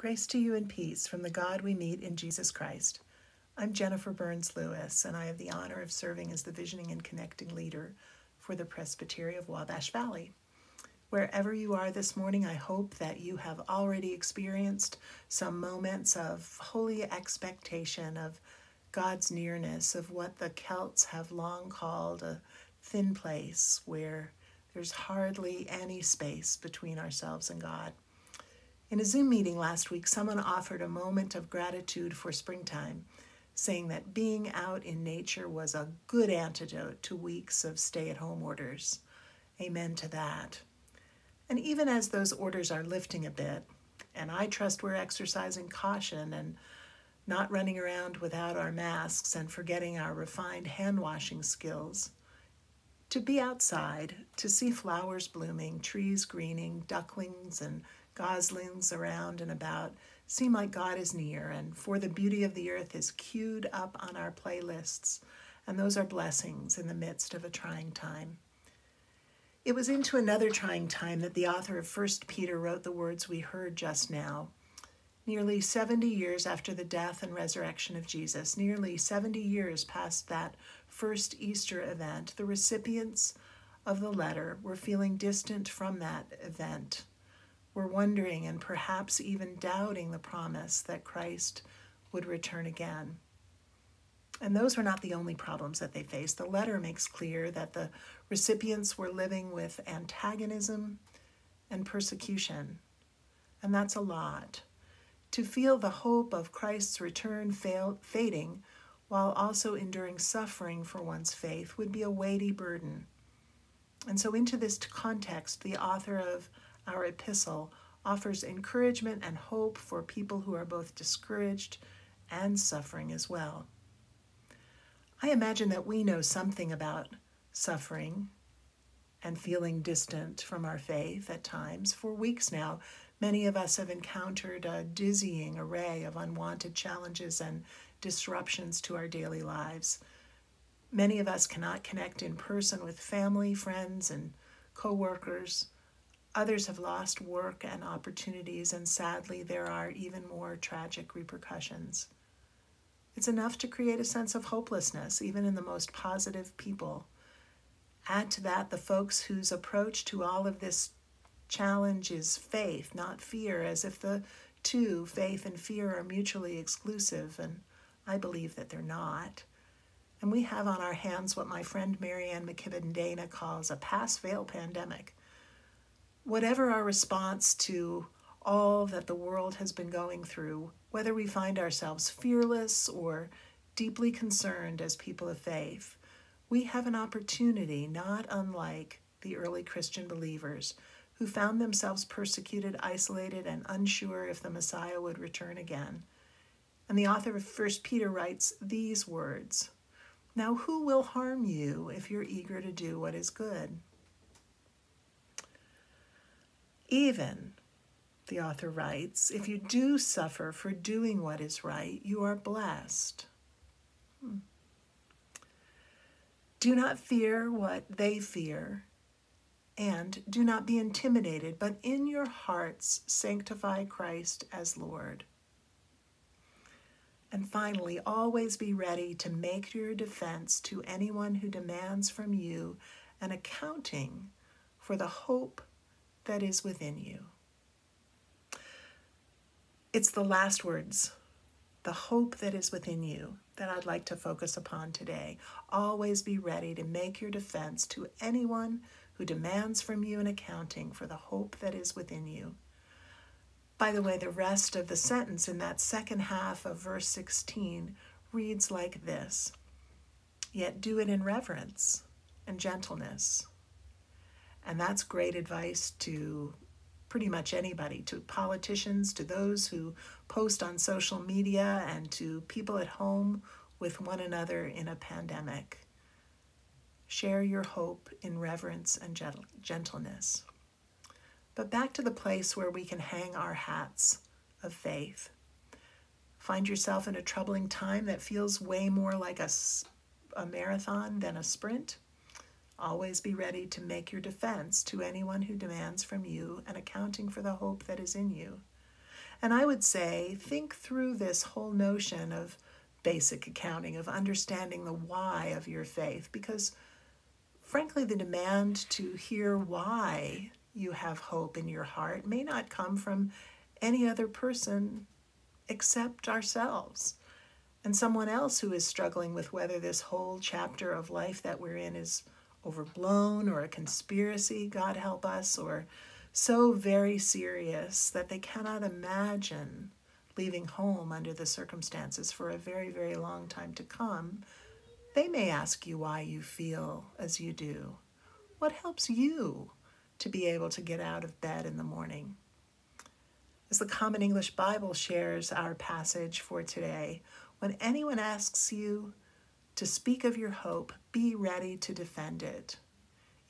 Grace to you and peace from the God we meet in Jesus Christ. I'm Jennifer Burns Lewis, and I have the honor of serving as the Visioning and Connecting Leader for the Presbytery of Wabash Valley. Wherever you are this morning, I hope that you have already experienced some moments of holy expectation of God's nearness, of what the Celts have long called a thin place where there's hardly any space between ourselves and God. In a Zoom meeting last week, someone offered a moment of gratitude for springtime, saying that being out in nature was a good antidote to weeks of stay-at-home orders. Amen to that. And even as those orders are lifting a bit, and I trust we're exercising caution and not running around without our masks and forgetting our refined hand-washing skills, to be outside, to see flowers blooming, trees greening, ducklings and goslings around and about, seem like God is near, and for the beauty of the earth is queued up on our playlists, and those are blessings in the midst of a trying time. It was into another trying time that the author of 1 Peter wrote the words we heard just now. Nearly 70 years after the death and resurrection of Jesus, nearly 70 years past that first Easter event, the recipients of the letter were feeling distant from that event, were wondering and perhaps even doubting the promise that Christ would return again. And those were not the only problems that they faced. The letter makes clear that the recipients were living with antagonism and persecution, and that's a lot. To feel the hope of Christ's return fading while also enduring suffering for one's faith would be a weighty burden. And so into this context, the author of our epistle offers encouragement and hope for people who are both discouraged and suffering as well. I imagine that we know something about suffering and feeling distant from our faith at times. For weeks now, many of us have encountered a dizzying array of unwanted challenges and disruptions to our daily lives. Many of us cannot connect in person with family, friends, and co-workers. Others have lost work and opportunities, and sadly, there are even more tragic repercussions. It's enough to create a sense of hopelessness, even in the most positive people. Add to that the folks whose approach to all of this challenge is faith, not fear, as if the two, faith and fear, are mutually exclusive, and I believe that they're not. And we have on our hands what my friend Marianne McKibben-Dana calls a pass-fail pandemic. Whatever our response to all that the world has been going through, whether we find ourselves fearless or deeply concerned as people of faith, we have an opportunity not unlike the early Christian believers who found themselves persecuted, isolated, and unsure if the Messiah would return again. And the author of 1 Peter writes these words, "Now who will harm you if you're eager to do what is good?" Even, the author writes, if you do suffer for doing what is right, you are blessed. Do not fear what they fear, and do not be intimidated, but in your hearts sanctify Christ as Lord. And finally, always be ready to make your defense to anyone who demands from you an accounting for the hope that is within you. It's the last words, the hope that is within you, that I'd like to focus upon today. Always be ready to make your defense to anyone who demands from you an accounting for the hope that is within you. By the way, the rest of the sentence in that second half of verse 16 reads like this, "Yet do it in reverence and gentleness." And that's great advice to pretty much anybody, to politicians, to those who post on social media, and to people at home with one another in a pandemic. Share your hope in reverence and gentleness. But back to the place where we can hang our hats of faith. Find yourself in a troubling time that feels way more like a marathon than a sprint? Always be ready to make your defense to anyone who demands from you an accounting for the hope that is in you. And I would say, think through this whole notion of basic accounting, of understanding the why of your faith, because frankly, the demand to hear why you have hope in your heart may not come from any other person except ourselves. And someone else who is struggling with whether this whole chapter of life that we're in is overblown or a conspiracy, God help us, or so very serious that they cannot imagine leaving home under the circumstances for a very, very long time to come. They may ask you why you feel as you do. What helps you to be able to get out of bed in the morning? As the Common English Bible shares our passage for today, when anyone asks you to speak of your hope, be ready to defend it,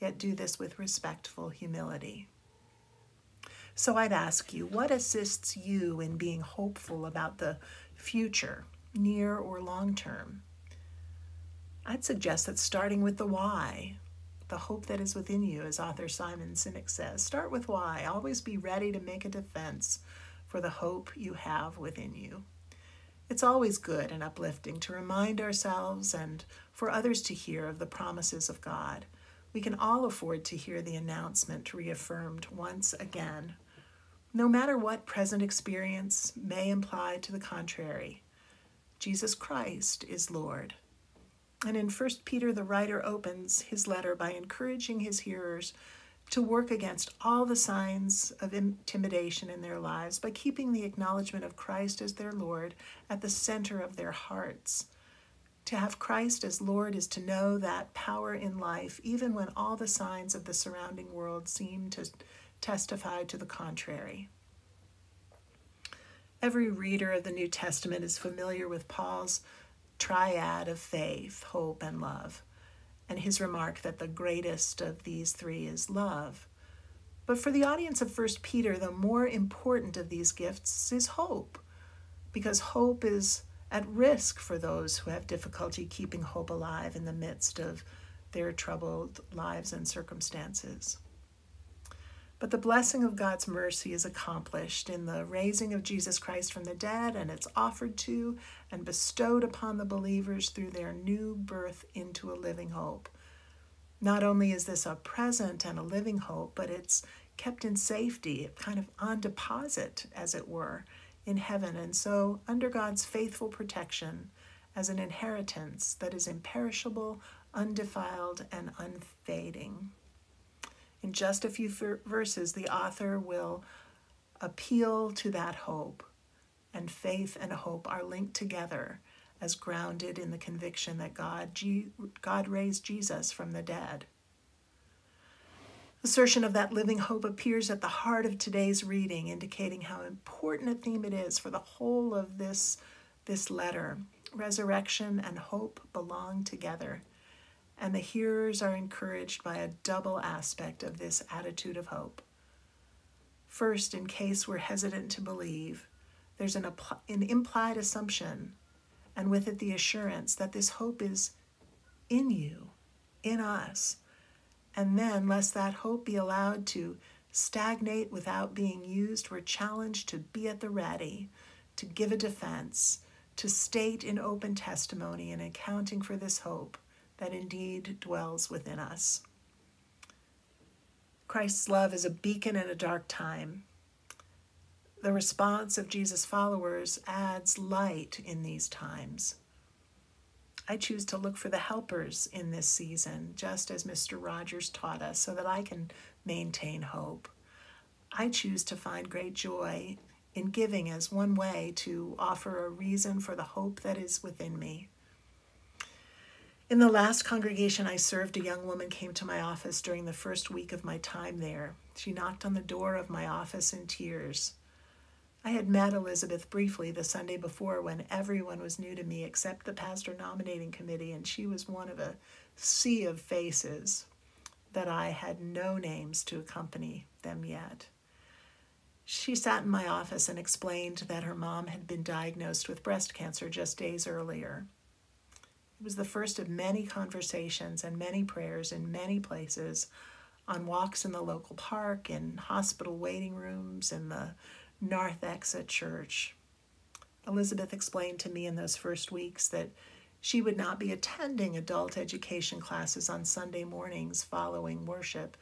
yet do this with respectful humility. So I'd ask you, what assists you in being hopeful about the future, near or long term? I'd suggest that starting with the why, the hope that is within you, as author Simon Sinek says. Start with why. Always be ready to make a defense for the hope you have within you. It's always good and uplifting to remind ourselves and for others to hear of the promises of God. We can all afford to hear the announcement reaffirmed once again. No matter what present experience may imply to the contrary, Jesus Christ is Lord. And in 1 Peter, the writer opens his letter by encouraging his hearers to work against all the signs of intimidation in their lives by keeping the acknowledgement of Christ as their Lord at the center of their hearts. To have Christ as Lord is to know that power in life, even when all the signs of the surrounding world seem to testify to the contrary. Every reader of the New Testament is familiar with Paul's triad of faith, hope, and love, and his remark that the greatest of these three is love. But for the audience of 1 Peter, the more important of these gifts is hope, because hope is at risk for those who have difficulty keeping hope alive in the midst of their troubled lives and circumstances. But the blessing of God's mercy is accomplished in the raising of Jesus Christ from the dead, and it's offered to and bestowed upon the believers through their new birth into a living hope. Not only is this a present and a living hope, but it's kept in safety, kind of on deposit, as it were, in heaven, and so under God's faithful protection as an inheritance that is imperishable, undefiled, and unfading. In just a few verses, the author will appeal to that hope, and faith and hope are linked together as grounded in the conviction that God raised Jesus from the dead. Assertion of that living hope appears at the heart of today's reading, indicating how important a theme it is for the whole of this letter. Resurrection and hope belong together, and the hearers are encouraged by a double aspect of this attitude of hope. First, in case we're hesitant to believe, there's an implied assumption, and with it the assurance that this hope is in you, in us. And then, lest that hope be allowed to stagnate without being used, we're challenged to be at the ready, to give a defense, to state in open testimony and accounting for this hope that indeed dwells within us. Christ's love is a beacon in a dark time. The response of Jesus' followers adds light in these times. I choose to look for the helpers in this season, just as Mr. Rogers taught us, so that I can maintain hope. I choose to find great joy in giving as one way to offer a reason for the hope that is within me. In the last congregation I served, a young woman came to my office during the first week of my time there. She knocked on the door of my office in tears. I had met Elizabeth briefly the Sunday before when everyone was new to me except the pastor nominating committee, and she was one of a sea of faces that I had no names to accompany them yet. She sat in my office and explained that her mom had been diagnosed with breast cancer just days earlier. It was the first of many conversations and many prayers in many places, on walks in the local park, in hospital waiting rooms, in the narthex at church. Elizabeth explained to me in those first weeks that she would not be attending adult education classes on Sunday mornings following worship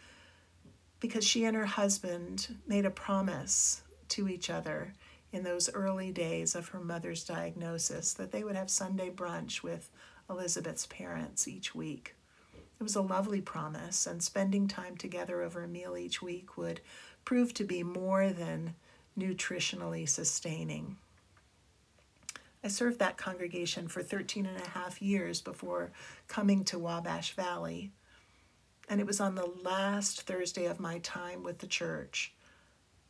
because she and her husband made a promise to each other in those early days of her mother's diagnosis that they would have Sunday brunch with Elizabeth's parents each week. It was a lovely promise, and spending time together over a meal each week would prove to be more than nutritionally sustaining. I served that congregation for 13 and a half years before coming to Wabash Valley, and it was on the last Thursday of my time with the church,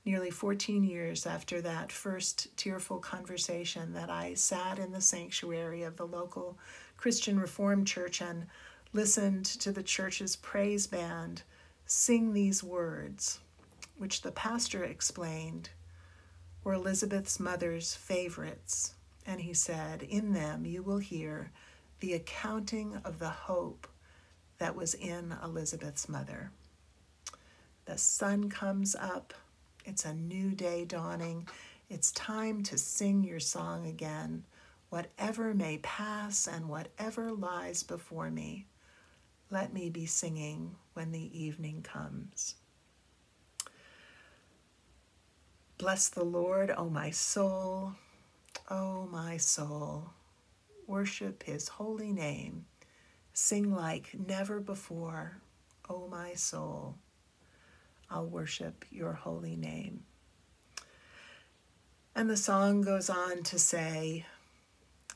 nearly 14 years after that first tearful conversation, that I sat in the sanctuary of the local Christian Reformed church and listened to the church's praise band sing these words, which the pastor explained were Elizabeth's mother's favorites. And he said, "In them you will hear the accounting of the hope that was in Elizabeth's mother. The sun comes up. It's a new day dawning. It's time to sing your song again. Whatever may pass and whatever lies before me, let me be singing when the evening comes." Bless the Lord, O my soul. O my soul, worship his holy name. Sing like never before, O my soul. I'll worship your holy name. And the song goes on to say,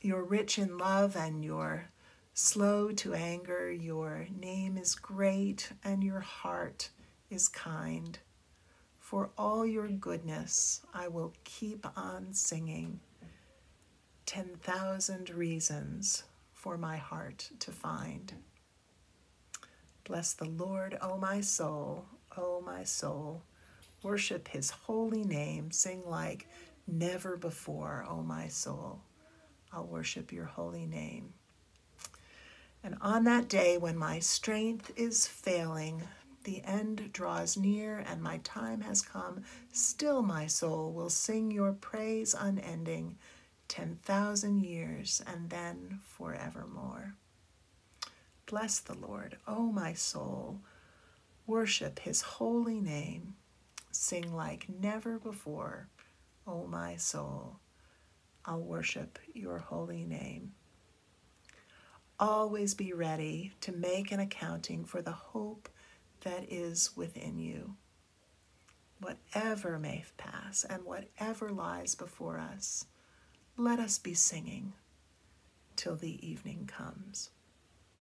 you're rich in love and you're slow to anger. Your name is great and your heart is kind. For all your goodness, I will keep on singing. 10,000 reasons for my heart to find. Bless the Lord, O my soul, O my soul. Worship his holy name. Sing like never before, O my soul. I'll worship your holy name. And on that day when my strength is failing, the end draws near and my time has come, still my soul will sing your praise unending, 10,000 years and then forevermore. Bless the Lord, O my soul. Worship his holy name. Sing like never before, O my soul. I'll worship your holy name. Always be ready to make an accounting for the hope that is within you. Whatever may pass and whatever lies before us, let us be singing till the evening comes.